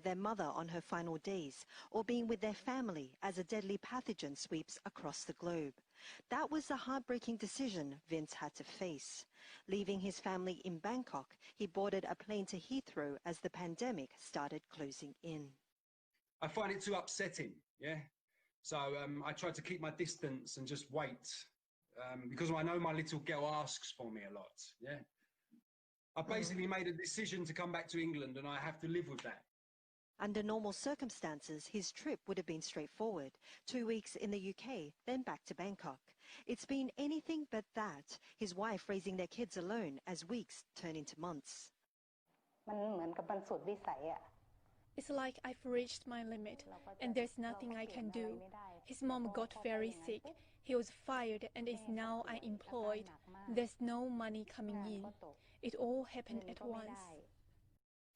with their mother on her final days or being with their family as a deadly pathogen sweeps across the globe. That was the heartbreaking decision Vince had to face. Leaving his family in Bangkok, he boarded a plane to Heathrow as the pandemic started closing in. I find it too upsetting, yeah? So I try to keep my distance and just wait because I know my little girl asks for me a lot, yeah? I basically made a decision to come back to England and I have to live with that. Under normal circumstances, his trip would have been straightforward. 2 weeks in the UK, then back to Bangkok. It's been anything but that, his wife raising their kids alone as weeks turn into months. It's like I've reached my limit, and there's nothing I can do. His mom got very sick. He was fired and is now unemployed. There's no money coming in. It all happened at once.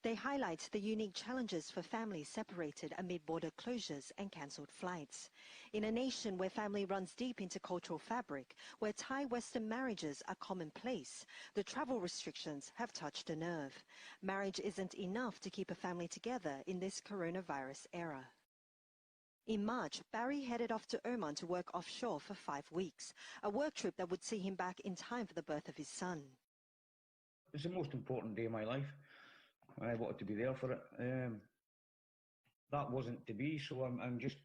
They highlight the unique challenges for families separated amid border closures and cancelled flights. In a nation where family runs deep into cultural fabric, where Thai Western marriages are commonplace, the travel restrictions have touched a nerve. Marriage isn't enough to keep a family together in this coronavirus era. In March, Barry headed off to Oman to work offshore for 5 weeks, a work trip that would see him back in time for the birth of his son. It's the most important day of my life. I wanted to be there for it. That wasn't to be, so I'm just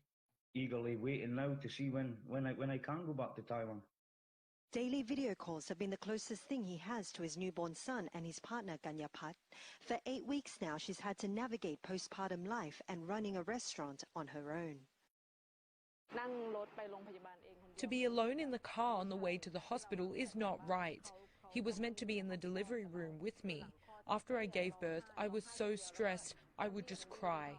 eagerly waiting now to see when I can go back to Taiwan. Daily video calls have been the closest thing he has to his newborn son and his partner Ganyapat. For 8 weeks now, she's had to navigate postpartum life and running a restaurant on her own. To be alone in the car on the way to the hospital is not right. He was meant to be in the delivery room with me. After I gave birth, I was so stressed, I would just cry.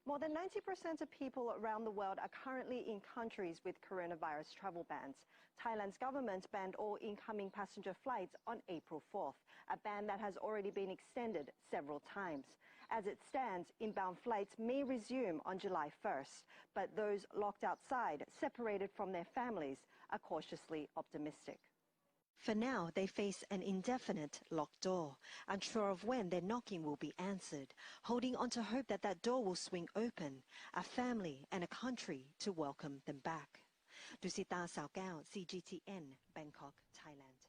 More than 90% of people around the world are currently in countries with coronavirus travel bans. Thailand's government banned all incoming passenger flights on April 4th, a ban that has already been extended several times. As it stands, inbound flights may resume on July 1st, but those locked outside, separated from their families, are cautiously optimistic. For now, they face an indefinite locked door, unsure of when their knocking will be answered, holding on to hope that that door will swing open, a family and a country to welcome them back. Dusita Sao Kao, CGTN, Bangkok, Thailand.